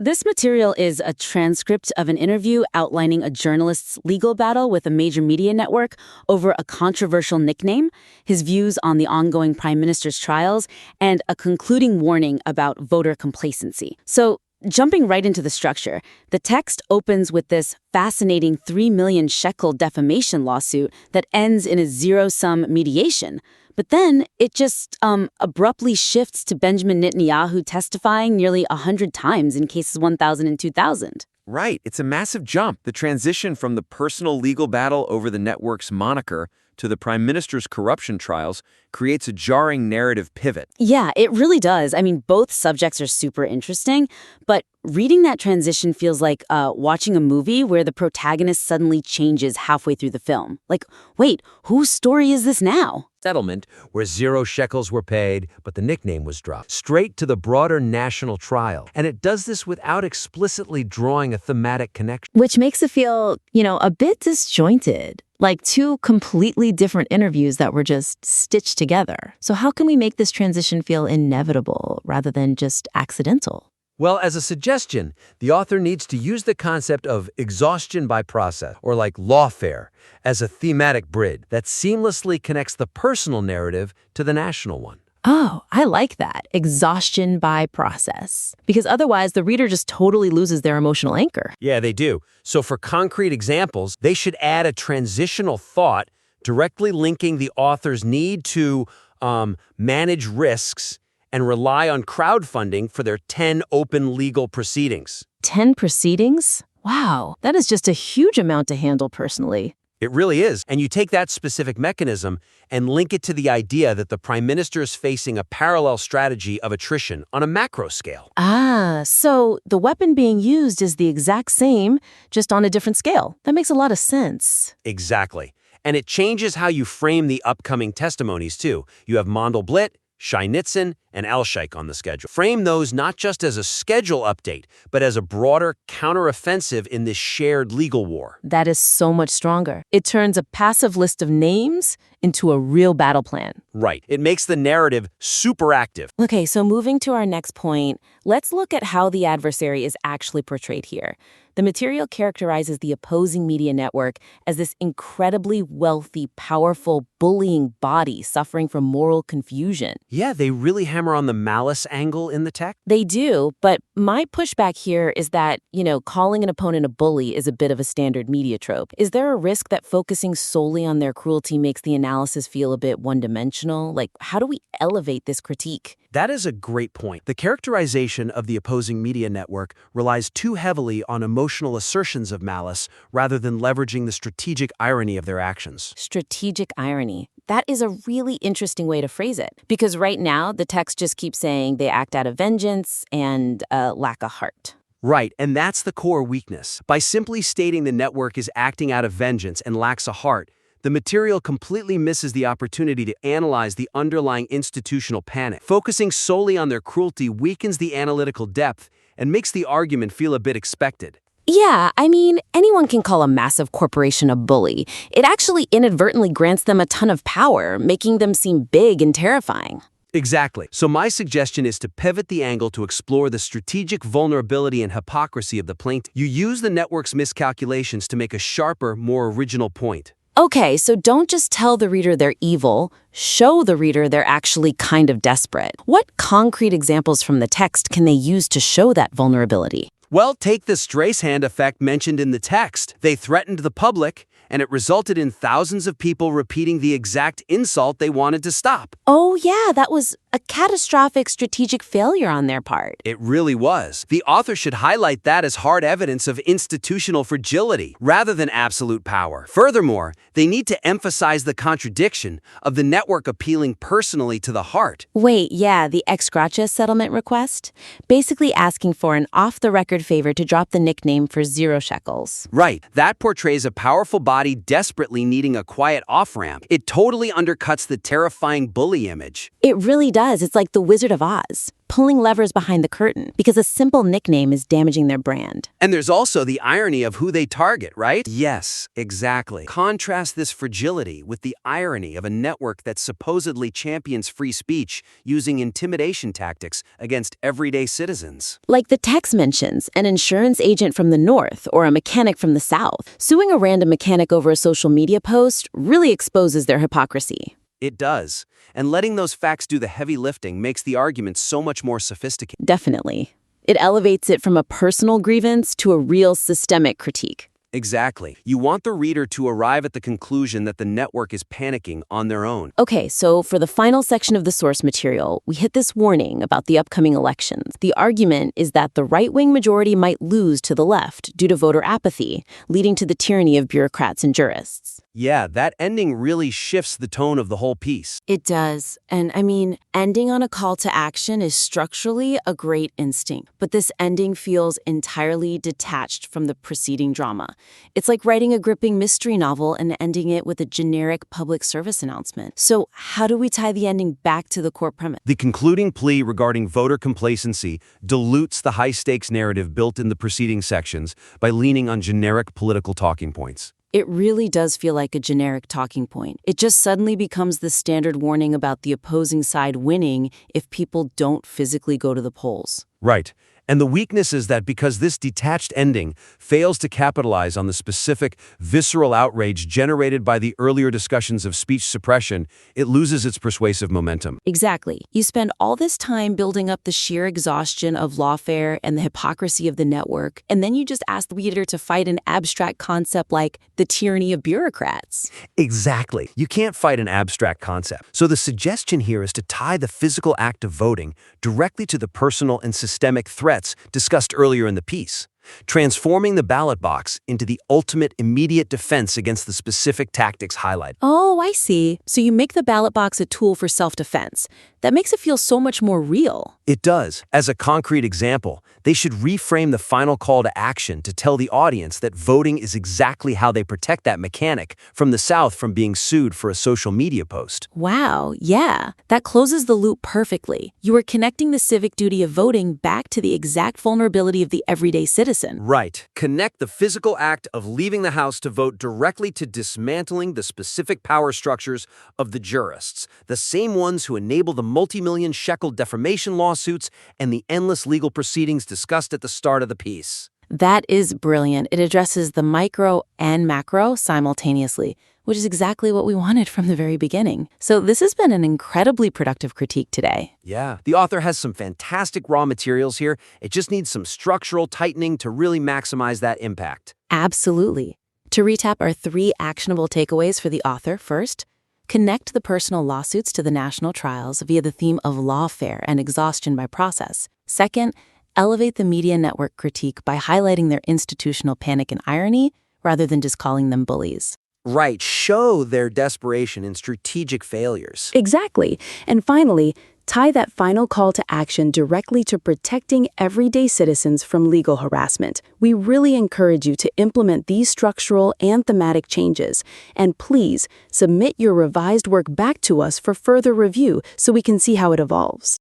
This material is a transcript of an interview outlining a journalist's legal battle with a major media network over a controversial nickname, his views on the ongoing prime minister's trials, and a concluding warning about voter complacency. So, jumping right into the structure, the text opens with this fascinating 3 million shekel defamation lawsuit that ends in a zero-sum mediation. But then it just abruptly shifts to Benjamin Netanyahu testifying nearly 100 times in cases 1000 and 2000. Right. It's a massive jump. The transition from the personal legal battle over the network's moniker to the prime minister's corruption trials creates a jarring narrative pivot. Yeah, it really does. I mean, both subjects are super interesting, but reading that transition feels like watching a movie where the protagonist suddenly changes halfway through the film. Like, wait, whose story is this now? Settlement where 0 shekels were paid, but the nickname was dropped. Straight to the broader national trial. And it does this without explicitly drawing a thematic connection. Which makes it feel, a bit disjointed. Like 2 completely different interviews that were just stitched together. So how can we make this transition feel inevitable rather than just accidental? Well, as a suggestion, the author needs to use the concept of exhaustion by process, or like lawfare, as a thematic bridge that seamlessly connects the personal narrative to the national one. Oh, I like that. Exhaustion by process. Because otherwise, the reader just totally loses their emotional anchor. Yeah, they do. So for concrete examples, they should add a transitional thought directly linking the author's need to manage risks and rely on crowdfunding for their 10 open legal proceedings. 10 proceedings? Wow, that is just a huge amount to handle personally. It really is. And you take that specific mechanism and link it to the idea that the prime minister is facing a parallel strategy of attrition on a macro scale. Ah, so the weapon being used is the exact same, just on a different scale. That makes a lot of sense. Exactly. And it changes how you frame the upcoming testimonies, too. You have Mandelblit, Shai Nitzan, and Elsheikh on the schedule. Frame those not just as a schedule update, but as a broader counteroffensive in this shared legal war. That is so much stronger. It turns a passive list of names into a real battle plan. Right. It makes the narrative super active. Okay, so moving to our next point, let's look at how the adversary is actually portrayed here. The material characterizes the opposing media network as this incredibly wealthy, powerful, bullying body suffering from moral confusion. Yeah, they really hammer on the malice angle in the text. They do, but my pushback here is that, calling an opponent a bully is a bit of a standard media trope. Is there a risk that focusing solely on their cruelty makes the analysis feel a bit one-dimensional? Like, how do we elevate this critique? That is a great point. The characterization of the opposing media network relies too heavily on emotional assertions of malice rather than leveraging the strategic irony of their actions. Strategic irony. That is a really interesting way to phrase it. Because right now, the text just keeps saying they act out of vengeance and lack a heart. Right, and that's the core weakness. By simply stating the network is acting out of vengeance and lacks a heart, the material completely misses the opportunity to analyze the underlying institutional panic. Focusing solely on their cruelty weakens the analytical depth and makes the argument feel a bit expected. Yeah, I mean, anyone can call a massive corporation a bully. It actually inadvertently grants them a ton of power, making them seem big and terrifying. Exactly. So my suggestion is to pivot the angle to explore the strategic vulnerability and hypocrisy of the plaintiff. You use the network's miscalculations to make a sharper, more original point. Okay, so don't just tell the reader they're evil, show the reader they're actually kind of desperate. What concrete examples from the text can they use to show that vulnerability? Well, take the Streisand effect mentioned in the text. They threatened the public, and it resulted in thousands of people repeating the exact insult they wanted to stop. Oh yeah, that was a catastrophic strategic failure on their part. It really was. The author should highlight that as hard evidence of institutional fragility rather than absolute power. Furthermore, they need to emphasize the contradiction of the network appealing personally to the heart. Wait, yeah, the ex gratia settlement request? Basically asking for an off-the-record favor to drop the nickname for 0 shekels. Right. That portrays a powerful body desperately needing a quiet off-ramp. It totally undercuts the terrifying bully image. It really does. It's like the Wizard of Oz. pulling levers behind the curtain because a simple nickname is damaging their brand. And there's also the irony of who they target, right? Yes, exactly. Contrast this fragility with the irony of a network that supposedly champions free speech using intimidation tactics against everyday citizens. Like the text mentions an insurance agent from the north or a mechanic from the south. Suing a random mechanic over a social media post really exposes their hypocrisy. It does. And letting those facts do the heavy lifting makes the argument so much more sophisticated. Definitely. It elevates it from a personal grievance to a real systemic critique. Exactly. You want the reader to arrive at the conclusion that the network is panicking on their own. Okay, so for the final section of the source material, we hit this warning about the upcoming elections. The argument is that the right-wing majority might lose to the left due to voter apathy, leading to the tyranny of bureaucrats and jurists. Yeah, that ending really shifts the tone of the whole piece. It does. And I mean, ending on a call to action is structurally a great instinct, but this ending feels entirely detached from the preceding drama. It's like writing a gripping mystery novel and ending it with a generic public service announcement. So how do we tie the ending back to the core premise? The concluding plea regarding voter complacency dilutes the high-stakes narrative built in the preceding sections by leaning on generic political talking points. It really does feel like a generic talking point. It just suddenly becomes the standard warning about the opposing side winning if people don't physically go to the polls. Right. And the weakness is that because this detached ending fails to capitalize on the specific, visceral outrage generated by the earlier discussions of speech suppression, it loses its persuasive momentum. Exactly. You spend all this time building up the sheer exhaustion of lawfare and the hypocrisy of the network, and then you just ask the reader to fight an abstract concept like the tyranny of bureaucrats. Exactly. You can't fight an abstract concept. So the suggestion here is to tie the physical act of voting directly to the personal and systemic threats discussed earlier in the piece, transforming the ballot box into the ultimate immediate defense against the specific tactics highlighted. Oh, I see. So you make the ballot box a tool for self-defense. That makes it feel so much more real. It does. As a concrete example, they should reframe the final call to action to tell the audience that voting is exactly how they protect that mechanic from the South from being sued for a social media post. Wow, yeah. That closes the loop perfectly. You are connecting the civic duty of voting back to the exact vulnerability of the everyday citizen. Right. Connect the physical act of leaving the House to vote directly to dismantling the specific power structures of the jurists, the same ones who enable the multi-million shekel defamation lawsuits and the endless legal proceedings discussed at the start of the piece. That is brilliant. It addresses the micro and macro simultaneously, which is exactly what we wanted from the very beginning. So this has been an incredibly productive critique today. Yeah, the author has some fantastic raw materials here. It just needs some structural tightening to really maximize that impact. Absolutely. To recap our 3 actionable takeaways for the author: first, connect the personal lawsuits to the national trials via the theme of lawfare and exhaustion by process. Second, elevate the media network critique by highlighting their institutional panic and irony rather than just calling them bullies. Right, show their desperation in strategic failures. Exactly. And finally, tie that final call to action directly to protecting everyday citizens from legal harassment. We really encourage you to implement these structural and thematic changes. And please submit your revised work back to us for further review so we can see how it evolves.